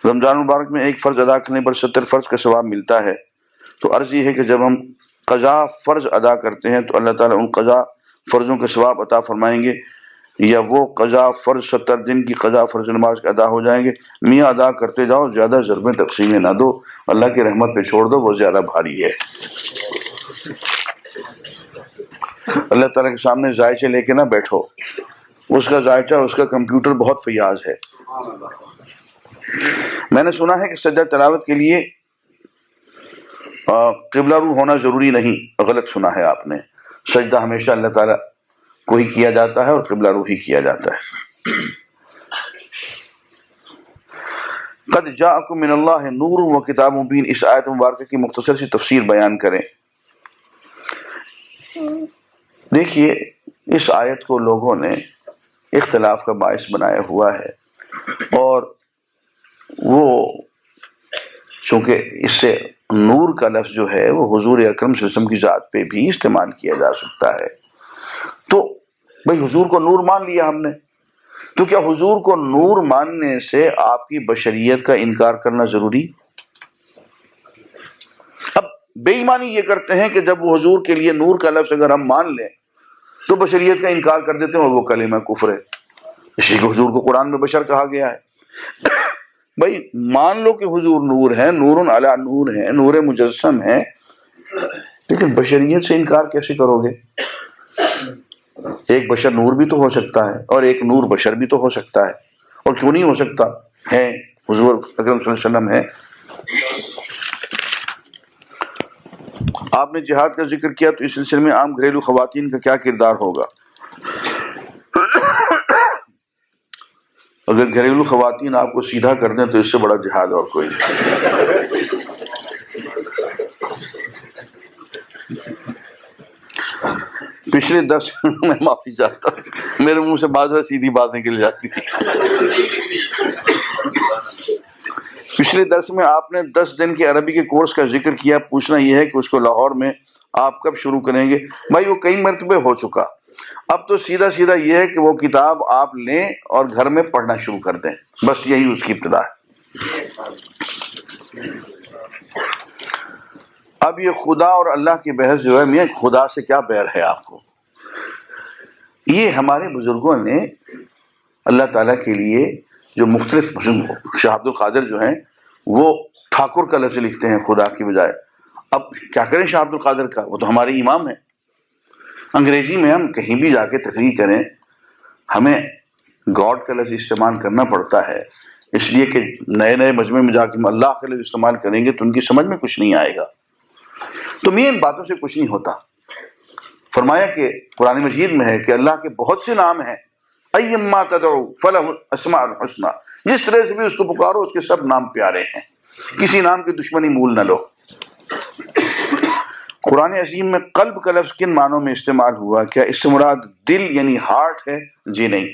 رمضان مبارک میں ایک فرض ادا کرنے پر 70 فرض کا ثواب ملتا ہے، تو عرض یہ ہے کہ جب ہم قضا فرض ادا کرتے ہیں تو اللہ تعالیٰ ان قضا فرضوں کا ثواب عطا فرمائیں گے، یا وہ قضا فرض 70 دن کی قضا فرض نماز کے ادا ہو جائیں گے؟ میاں ادا کرتے جاؤ، زیادہ ضربیں تقسیمیں نہ دو، اللہ کی رحمت پہ چھوڑ دو، وہ زیادہ بھاری ہے۔ اللہ تعالیٰ کے سامنے ذائچے لے کے نہ بیٹھو، اس کا ذائچہ، اس کا کمپیوٹر بہت فیاض ہے۔ میں نے سنا ہے کہ سجدہ تلاوت کے لیے قبلہ رو ہونا ضروری نہیں، غلط سنا ہے آپ نے۔ سجدہ ہمیشہ اللہ تعالیٰ کو ہی کیا جاتا ہے اور قبلہ رو ہی کیا جاتا ہے۔ قد جاءکم من اللہ نور و کتاب مبین، اس آیت مبارکہ کی مختصر سی تفسیر بیان کریں۔ دیکھیے، اس آیت کو لوگوں نے اختلاف کا باعث بنایا ہوا ہے، اور وہ چونکہ اس سے نور کا لفظ جو ہے وہ حضور اکرم صلی اللہ علیہ وسلم کی ذات پہ بھی استعمال کیا جا سکتا ہے، تو بھئی حضور کو نور مان لیا ہم نے، تو کیا حضور کو نور ماننے سے آپ کی بشریت کا انکار کرنا ضروری؟ اب بے ایمانی یہ کرتے ہیں کہ جب وہ حضور کے لیے نور کا لفظ اگر ہم مان لیں تو بشریت کا انکار کر دیتے ہیں، اور وہ کلمہ کفر ہے، اس لیے کہ حضور کو قرآن میں بشر کہا گیا ہے۔ بھائی مان لو کہ حضور نور ہے، نور علی نور ہے، نور مجسم ہے، لیکن بشریت سے انکار کیسے کرو گے؟ ایک بشر نور بھی تو ہو سکتا ہے، اور ایک نور بشر بھی تو ہو سکتا ہے، اور کیوں نہیں ہو سکتا؟ ہے، حضور اکرم صلی اللہ علیہ وسلم ہے۔ آپ نے جہاد کا ذکر کیا، تو اس سلسلے میں عام گھریلو خواتین کا کیا کردار ہوگا؟ اگر گھریلو خواتین آپ کو سیدھا کر دیں تو اس سے بڑا جہاد اور کوئی نہیں۔ پچھلے درس میں معافی چاہتا ہوں، میرے منہ سے بعض سیدھی بات نکل جاتی ہے۔ پچھلے درس میں آپ نے 10 دن کے عربی کے کورس کا ذکر کیا، پوچھنا یہ ہے کہ اس کو لاہور میں آپ کب شروع کریں گے؟ بھائی وہ کئی مرتبے ہو چکا، اب تو سیدھا سیدھا یہ ہے کہ وہ کتاب آپ لیں اور گھر میں پڑھنا شروع کر دیں، بس یہی اس کی ابتدا ہے۔ اب یہ خدا اور اللہ کی بحث جو ہے، میاں خدا سے کیا بیر ہے آپ کو؟ یہ ہمارے بزرگوں نے اللہ تعالیٰ کے لیے جو مختلف، شاہ عبد القادر جو ہیں وہ ٹھاکر کا لفظ لکھتے ہیں خدا کی بجائے۔ اب کیا کریں شاہ عبد القادر کا، وہ تو ہمارے امام ہیں۔ انگریزی میں ہم کہیں بھی جا کے تقریر کریں، ہمیں گاڈ کا لفظ استعمال کرنا پڑتا ہے، اس لیے کہ نئے نئے مجمع میں جا کے ہم اللہ کا لفظ استعمال کریں گے تو ان کی سمجھ میں کچھ نہیں آئے گا۔ تو میں ان باتوں سے کچھ نہیں ہوتا۔ فرمایا کہ قرآن مجید میں ہے کہ اللہ کے بہت سے نام ہیں، ایما تدعو فلہ الاسماء الحسنی، جس طرح سے بھی اس کو پکارو اس کے سب نام پیارے ہیں، کسی نام کی دشمنی مول نہ لو۔ قرآن عظیم میں قلب کا لفظ کن معنوں میں استعمال ہوا؟ کیا اس سے مراد دل یعنی ہارٹ ہے؟ جی نہیں،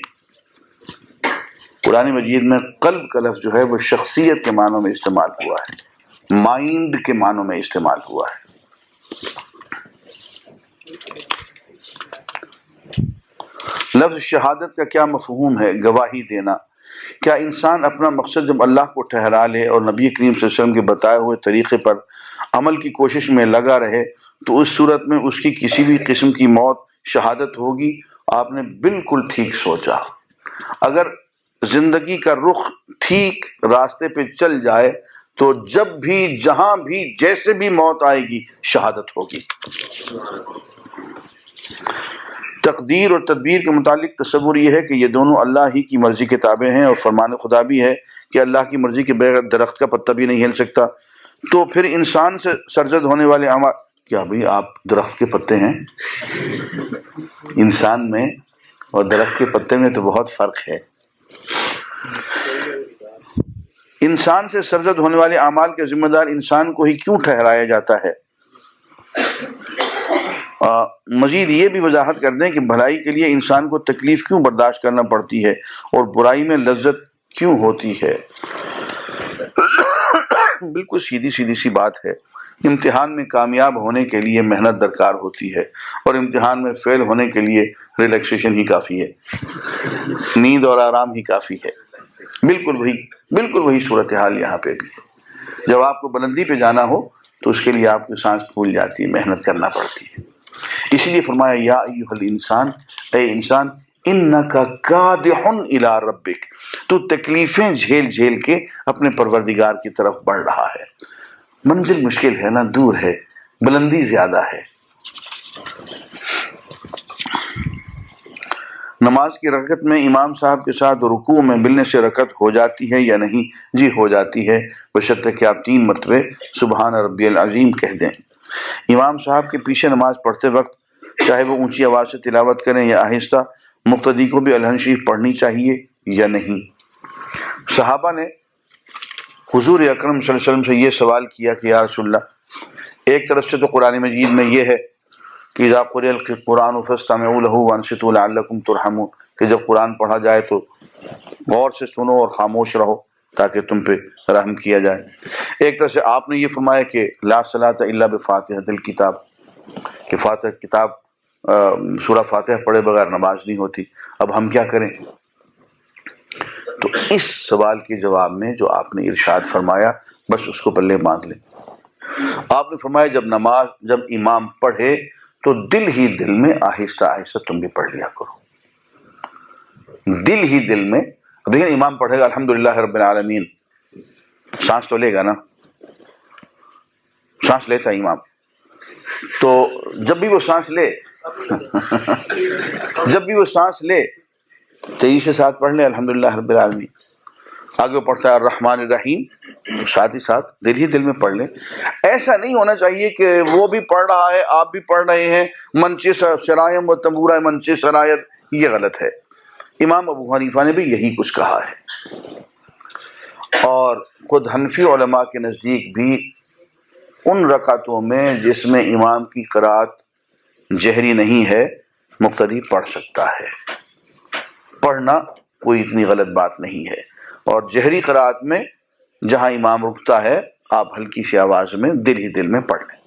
قرآن مجید میں قلب کا لفظ جو ہے وہ شخصیت کے معنوں میں استعمال ہوا ہے، مائنڈ کے معنوں میں استعمال ہوا ہے۔ لفظ شہادت کا کیا مفہوم ہے؟ گواہی دینا۔ کیا انسان اپنا مقصد جب اللہ کو ٹھہرا لے اور نبی کریم صلی اللہ علیہ وسلم کے بتائے ہوئے طریقے پر عمل کی کوشش میں لگا رہے تو اس صورت میں اس کی کسی بھی قسم کی موت شہادت ہوگی؟ آپ نے بالکل ٹھیک سوچا۔ اگر زندگی کا رخ ٹھیک راستے پہ چل جائے تو جب بھی جہاں بھی جیسے بھی موت آئے گی شہادت ہوگی۔ تقدیر اور تدبیر کے متعلق تصور یہ ہے کہ یہ دونوں اللہ ہی کی مرضی کے تابع ہیں، اور فرمان خدا بھی ہے کہ اللہ کی مرضی کے بغیر درخت کا پتا بھی نہیں ہل سکتا۔ تو پھر انسان سے سرزد ہونے والے اعمال، کیا بھئی آپ درخت کے پتے ہیں؟ انسان میں اور درخت کے پتے میں تو بہت فرق ہے۔ انسان سے سرزد ہونے والے اعمال کے ذمہ دار انسان کو ہی کیوں ٹھہرایا جاتا ہے؟ مزید یہ بھی وضاحت کر دیں کہ بھلائی کے لیے انسان کو تکلیف کیوں برداشت کرنا پڑتی ہے اور برائی میں لذت کیوں ہوتی ہے؟ بالکل سیدھی سی بات ہے۔ امتحان میں کامیاب ہونے کے لیے محنت درکار ہوتی ہے، اور امتحان میں فیل ہونے کے لیے ریلیکسیشن ہی کافی ہے، نیند اور آرام ہی کافی ہے۔ بالکل وہی صورتحال یہاں پہ بھی ہے۔ جب آپ کو بلندی پہ جانا ہو تو اس کے لیے آپ کی سانس پھول جاتی ہے، محنت کرنا پڑتی ہے۔ اسی لیے فرمایا یا ایھا الانسان، اے انسان، انک کادح الی ربک، تو تکلیفیں جھیل جھیل کے اپنے پروردگار کی طرف بڑھ رہا ہے۔ منزل مشکل ہے نا، دور ہے، بلندی زیادہ ہے۔ نماز کی رکعت میں امام صاحب کے ساتھ رکوع میں ملنے سے رکعت ہو جاتی ہے یا نہیں؟ جی ہو جاتی ہے، بشرطے کہ آپ 3 مرتبہ سبحان ربی العظیم کہہ دیں۔ امام صاحب کے پیچھے نماز پڑھتے وقت چاہے وہ اونچی آواز سے تلاوت کریں یا آہستہ، مقتدی کو بھی الحمد شریف پڑھنی چاہیے یا نہیں؟ صحابہ نے حضور اکرم صلی اللہ علیہ وسلم سے یہ سوال کیا کہ یا رسول اللہ، ایک طرف سے تو قرآن مجید میں یہ ہے کہ اذا قرئ القرآن فاستمعوا له وانصتوا لعلکم ترحمون، کہ جب قرآن پڑھا جائے تو غور سے سنو اور خاموش رہو تاکہ تم پہ رحم کیا جائے۔ ایک طرح سے آپ نے یہ فرمایا کہ لا صلاۃ الا بفاتحۃ الکتاب، کہ فاتحہ کتاب سورہ فاتحہ پڑھے بغیر نماز نہیں ہوتی۔ اب ہم کیا کریں؟ تو اس سوال کے جواب میں جو آپ نے ارشاد فرمایا بس اس کو پلے باندھ لیں۔ آپ نے فرمایا جب امام پڑھے تو دل ہی دل میں آہستہ آہستہ تم بھی پڑھ لیا کرو، دل ہی دل میں۔ اب دیکھیں امام پڑھے گا الحمدللہ رب العالمین، سانس تو لے گا نا، سانس لیتا ہے امام، تو جب بھی وہ سانس لے تیزی سے ساتھ پڑھ لے الحمدللہ رب العالمین۔ آگے وہ پڑھتا ہے الرحمن الرحیم، تو ساتھ ہی ساتھ دل ہی دل میں پڑھ لیں۔ ایسا نہیں ہونا چاہیے کہ وہ بھی پڑھ رہا ہے آپ بھی پڑھ رہے ہیں، منچے سرایم و تنبورہ منچے سرایت، یہ غلط ہے۔ امام ابو حنیفہ نے بھی یہی کچھ کہا ہے، اور خود حنفی علماء کے نزدیک بھی ان رکعتوں میں جس میں امام کی قرات جہری نہیں ہے مقتدی پڑھ سکتا ہے، پڑھنا کوئی اتنی غلط بات نہیں ہے۔ اور جہری قرات میں جہاں امام رکتا ہے آپ ہلکی سی آواز میں دل ہی دل میں پڑھ لیں۔